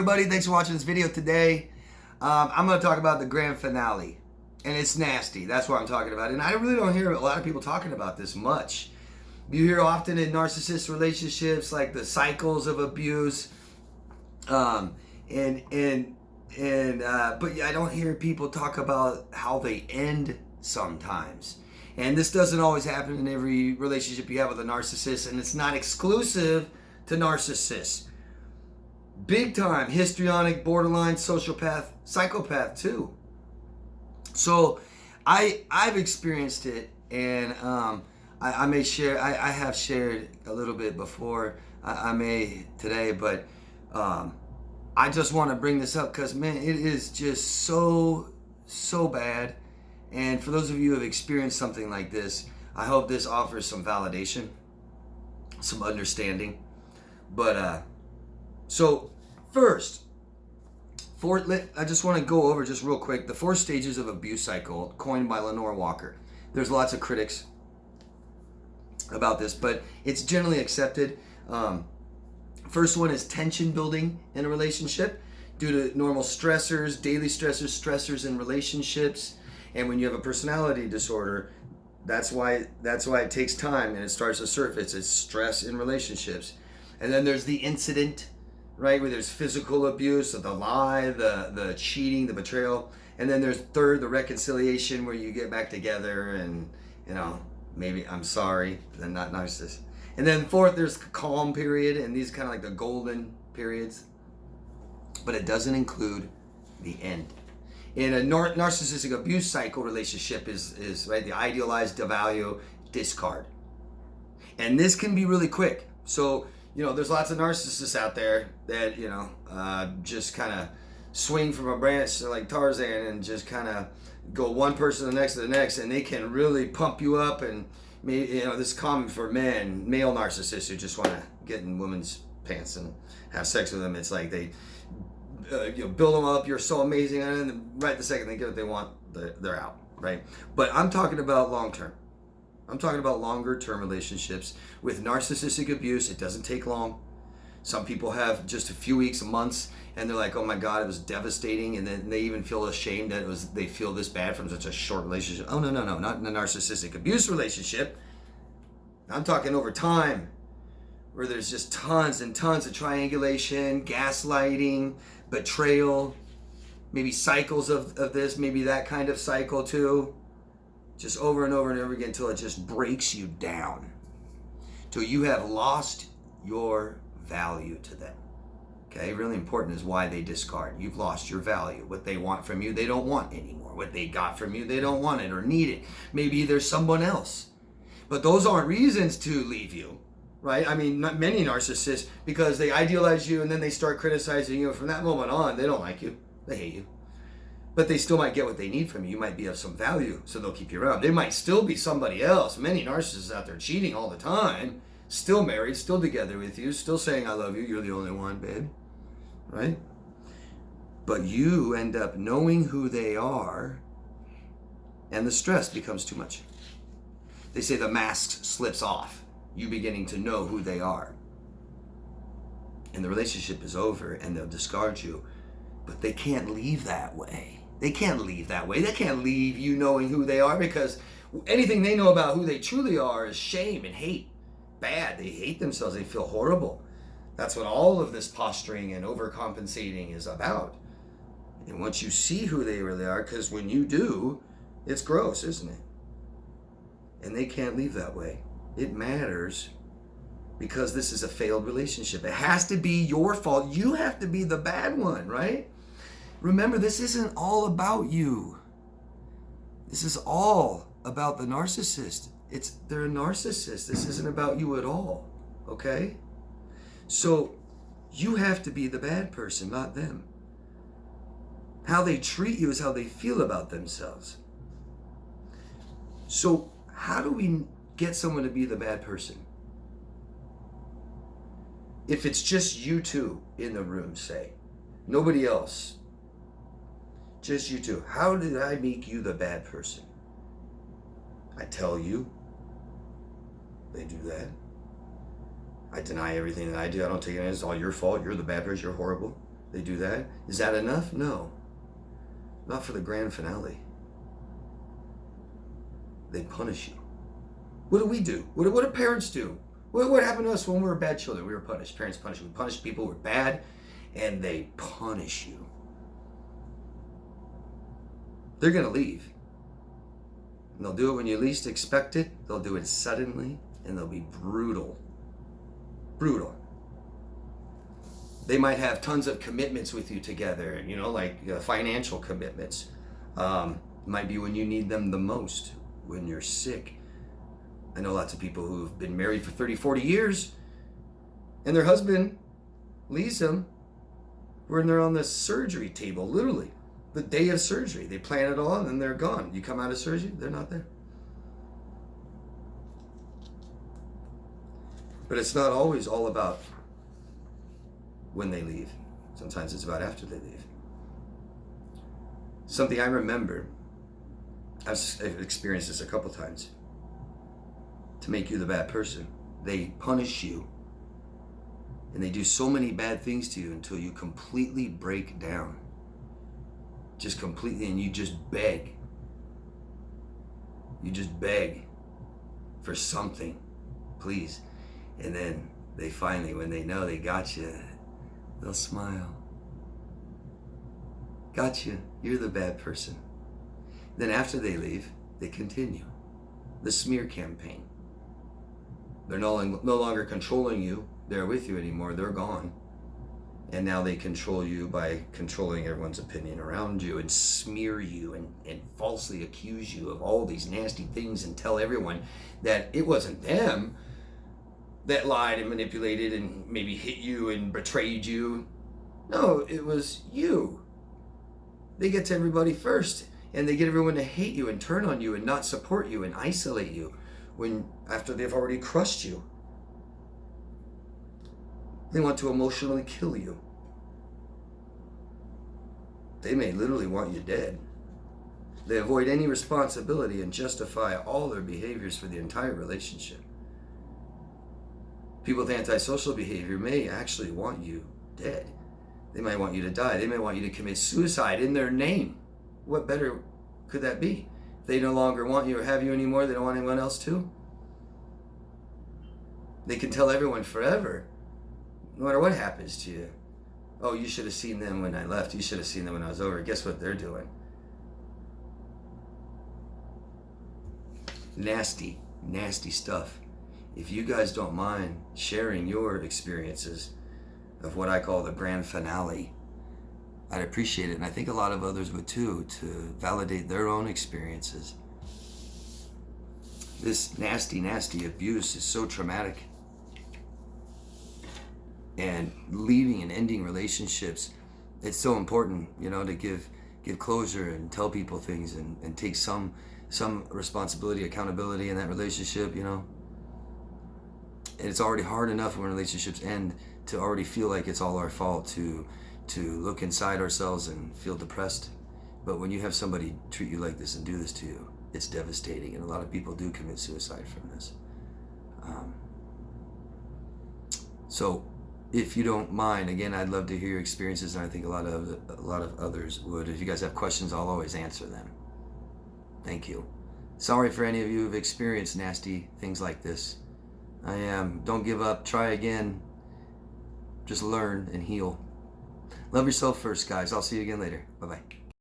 everybody? Thanks for watching this video today. I'm going to talk about the grand finale. And it's nasty. That's what I'm talking about. And I really don't hear a lot of people talking about this much. You hear often in narcissist relationships like the cycles of abuse. But I don't hear people talk about how they end sometimes. And this doesn't always happen in every relationship you have with a narcissist, and it's not exclusive to narcissists. Big time histrionic, borderline, sociopath, psychopath too. So I've experienced it, and I may share. I have shared a little bit before. I may today, but I just want to bring this up because, man, it is just so bad. And for those of you who have experienced something like this, I hope this offers some validation, some understanding. But so first, I just want to go over just real quick the 4 stages of abuse cycle coined by Lenore Walker. There's lots of critics about this, but it's generally accepted. First one is tension building in a relationship due to normal stressors, daily stressors in relationships. And when you have a personality disorder, that's why it takes time and it starts to surface. It's stress in relationships. And then there's the incident, right, where there's physical abuse, the lie, the cheating, the betrayal. And then there's third, the reconciliation, where you get back together and, maybe I'm sorry, then not narcissist. And then fourth, there's the calm period, and these are kind of like the golden periods. But it doesn't include the end. In a narcissistic abuse cycle, relationship is right, the idealize, devalue, discard. And this can be really quick. So, there's lots of narcissists out there that, just kind of swing from a branch like Tarzan and just kind of go one person to the next, and they can really pump you up. And, this is common for men, male narcissists who just want to get in women's pants and have sex with them. It's like they build them up, you're so amazing, and then right the second they get what they want, they're out, right? But I'm talking about long-term. I'm talking about longer-term relationships with narcissistic abuse. It doesn't take long. Some people have just a few weeks, months, and they're like, oh my God, it was devastating, and then they even feel ashamed that they feel this bad from such a short relationship. Oh, no, not in a narcissistic abuse relationship. I'm talking over time, where there's just tons and tons of triangulation, gaslighting, betrayal, maybe cycles of this, maybe that kind of cycle too. Just over and over and over again until it just breaks you down. Till you have lost your value to them. Okay, really important is why they discard. You've lost your value. What they want from you, they don't want anymore. What they got from you, they don't want it or need it. Maybe there's someone else. But those aren't reasons to leave you. Right? I mean, not many narcissists, because they idealize you and then they start criticizing you. From that moment on, they don't like you. They hate you. But they still might get what they need from you. You might be of some value, so they'll keep you around. They might still be somebody else. Many narcissists out there cheating all the time, still married, still together with you, still saying, I love you, you're the only one, babe. Right? But you end up knowing who they are, and the stress becomes too much. They say the mask slips off. You beginning to know who they are. And the relationship is over and they'll discard you. But they can't leave that way. They can't leave that way. They can't leave you knowing who they are, because anything they know about who they truly are is shame and hate. Bad. They hate themselves. They feel horrible. That's what all of this posturing and overcompensating is about. And once you see who they really are, because when you do, it's gross, isn't it? And they can't leave that way. It matters because this is a failed relationship. It has to be your fault. You have to be the bad one, right? Remember, this isn't all about you. This is all about the narcissist. They're a narcissist. This isn't about you at all, okay? So you have to be the bad person, not them. How they treat you is how they feel about themselves. So how do we get someone to be the bad person? If it's just you two in the room, say, nobody else, just you two, how did I make you the bad person? I tell you, they do that. I deny everything that I do. I don't take it. It's all your fault. You're the bad person. You're horrible. They do that. Is that enough? No. Not for the grand finale. They punish you. What do we do? What do parents do? What happened to us when we were bad children? We were punished. Parents punished. We punished people who were bad, and they punish you. They're going to leave. And they'll do it when you least expect it. They'll do it suddenly, and they'll be brutal. Brutal. They might have tons of commitments with you together, like financial commitments. Might be when you need them the most, when you're sick. I know lots of people who've been married for 30, 40 years, and their husband leaves them when they're on the surgery table, literally. The day of surgery. They plan it all, and then they're gone. You come out of surgery, they're not there. But it's not always all about when they leave. Sometimes it's about after they leave. Something I remember, I've experienced this a couple times, to make you the bad person. They punish you, and they do so many bad things to you until you completely break down. Just completely, and you just beg. You just beg for something, please. And then they finally, when they know they got you, they'll smile. Got you. You're the bad person. Then after they leave, they continue the smear campaign. They're no longer controlling you. They're with you anymore. They're gone. And now they control you by controlling everyone's opinion around you and smear you and falsely accuse you of all these nasty things and tell everyone that it wasn't them that lied and manipulated and maybe hit you and betrayed you. No, it was you. They get to everybody first, and they get everyone to hate you and turn on you and not support you and isolate you after they've already crushed you. They want to emotionally kill you. They may literally want you dead. They avoid any responsibility and justify all their behaviors for the entire relationship. People with antisocial behavior may actually want you dead. They might want you to die. They may want you to commit suicide in their name. What better could that be? If they no longer want you or have you anymore, they don't want anyone else to. They can tell everyone forever, no matter what happens to you. Oh, you should have seen them when I left. You should have seen them when I was over. Guess what they're doing? Nasty, nasty stuff. If you guys don't mind sharing your experiences of what I call the grand finale, I'd appreciate it. And I think a lot of others would too, to validate their own experiences. This nasty, nasty abuse is so traumatic. And leaving and ending relationships, it's so important, to give closure and tell people things and take some responsibility, accountability in that relationship, And it's already hard enough when relationships end to already feel like it's all our fault, to look inside ourselves and feel depressed. But when you have somebody treat you like this and do this to you, it's devastating. And a lot of people do commit suicide from this. So if you don't mind, again, I'd love to hear your experiences, and I think a lot of others would. If you guys have questions, I'll always answer them. Thank you. Sorry for any of you who've experienced nasty things like this. Don't give up. Try again. Just learn and heal. Love yourself first, guys. I'll see you again later. Bye-bye.